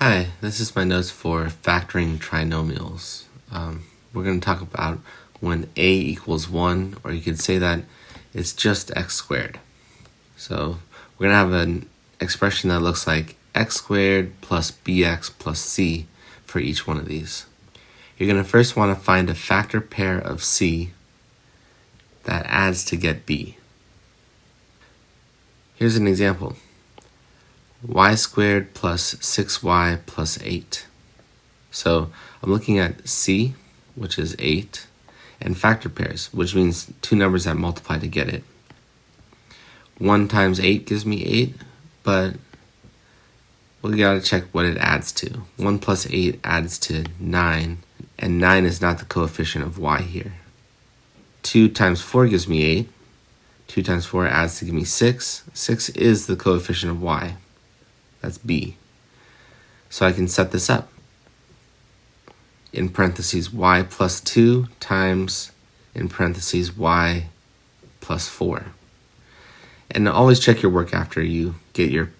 Hi, this is my notes for factoring trinomials. We're going to talk about when a equals 1, or you could say that it's just x squared. So we're going to have an expression that looks like x squared plus bx plus c for each one of these. You're going to first want to find a factor pair of c that adds to get b. Here's an example. Y squared plus 6y plus 8. So I'm looking at c, which is 8, and factor pairs, which means two numbers that multiply to get it. 1 times 8 gives me 8, but we gotta check what it adds to. 1 plus 8 adds to 9, and 9 is not the coefficient of y here. 2 times 4 gives me 8. 2 times 4 adds to give me 6. 6 is the coefficient of y. That's b. So I can set this up. In parentheses, y plus 2 times, in parentheses, y plus 4. And always check your work after you get your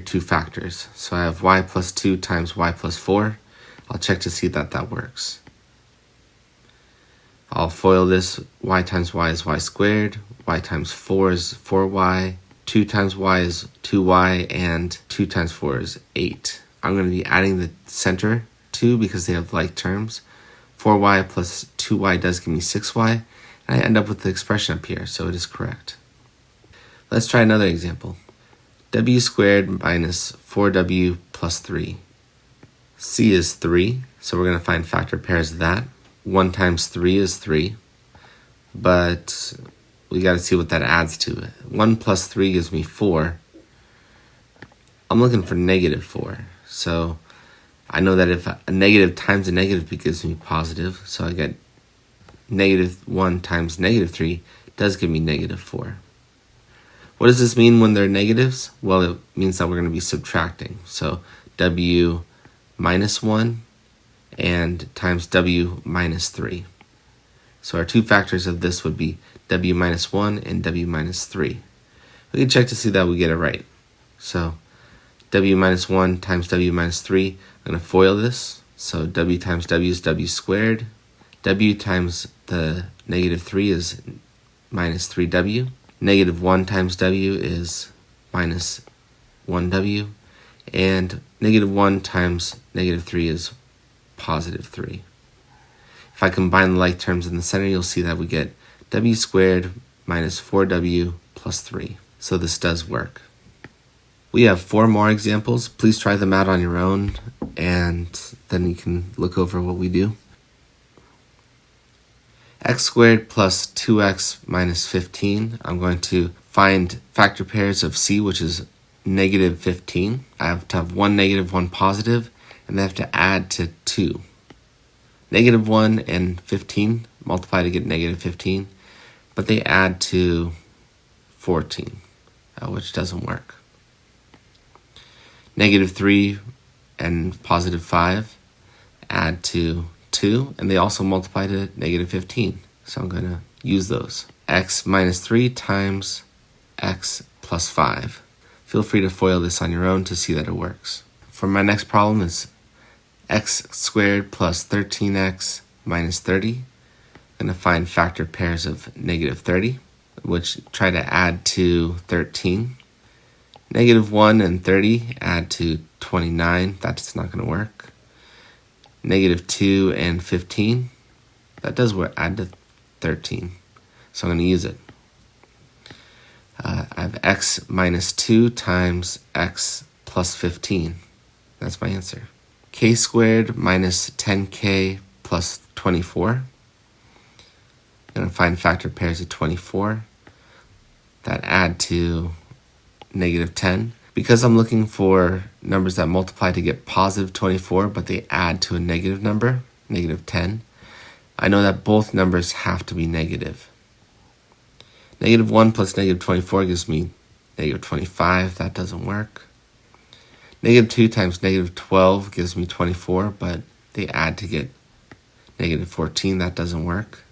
two factors. So I have y plus 2 times y plus 4. I'll check to see that that works. I'll FOIL this. Y times y is y squared. Y times 4 is 4y. 2 times y is 2y, and 2 times 4 is 8. I'm going to be adding the center 2 because they have like terms. 4y plus 2y does give me 6y, and I end up with the expression up here, so it is correct. Let's try another example. W squared minus 4w plus 3. C is 3, so we're going to find factor pairs of that. 1 times 3 is 3, but we got to see what that adds to it. 1 plus 3 gives me 4. I'm looking for negative 4. So I know that if a negative times a negative gives me positive, so I get negative 1 times negative 3 does give me negative 4. What does this mean when they're negatives? Well, it means that we're going to be subtracting. So w minus 1 and times w minus 3. So our two factors of this would be w minus 1 and w minus 3. We can check to see that we get it right. So w minus 1 times w minus 3, I'm going to FOIL this. So w times w is w squared. W times the negative 3 is minus 3w. Negative 1 times w is minus 1w. And negative 1 times negative 3 is positive 3. If I combine the like terms in the center, you'll see that we get w squared minus 4w plus 3. So this does work. We have 4 more examples. Please try them out on your own, and then you can look over what we do. X squared plus 2x minus 15. I'm going to find factor pairs of c, which is negative 15. I have to have one negative, one positive, and they have to add to 2. Negative 1 and 15 multiply to get negative 15, but they add to 14, which doesn't work. Negative 3 and positive 5 add to 2, and they also multiply to negative 15. So I'm going to use those. X minus 3 times x plus 5. Feel free to FOIL this on your own to see that it works. For my next problem is x squared plus 13x minus 30. I'm going to find factor pairs of negative 30, which try to add to 13. Negative 1 and 30 add to 29. That's not going to work. Negative 2 and 15. That does work. Add to 13. So I'm going to use it. I have x minus 2 times x plus 15. That's my answer. K squared minus 10k plus 24. I'm going to find factor pairs of 24 that add to negative 10. Because I'm looking for numbers that multiply to get positive 24, but they add to a negative number, negative 10, I know that both numbers have to be negative. Negative 1 plus negative 24 gives me negative 25. That doesn't work. Negative 2 times negative 12 gives me 24, but they add to get negative 14. That doesn't work.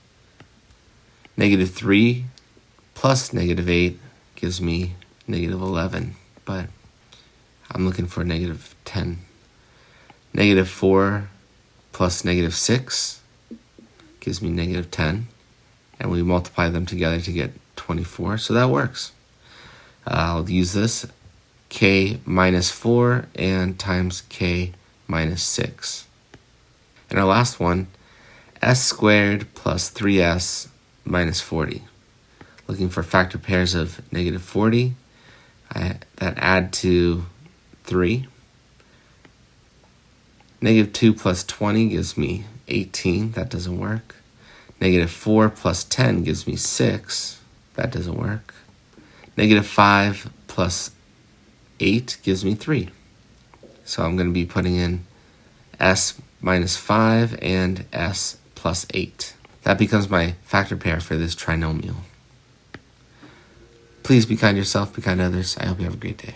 Negative 3 plus negative 8 gives me negative 11, but I'm looking for negative 10. Negative 4 plus negative 6 gives me negative 10. And we multiply them together to get 24. So that works. I'll use this k minus 4 and times k minus 6. And our last one, s squared plus 3s minus 40. Looking for factor pairs of negative 40 that add to 3. Negative 2 plus 20 gives me 18. That doesn't work. Negative 4 plus 10 gives me 6. That doesn't work. Negative 5 plus 8 gives me 3. So I'm going to be putting in s minus 5 and s plus 8. That becomes my factor pair for this trinomial. Please be kind to yourself, be kind to others. I hope you have a great day.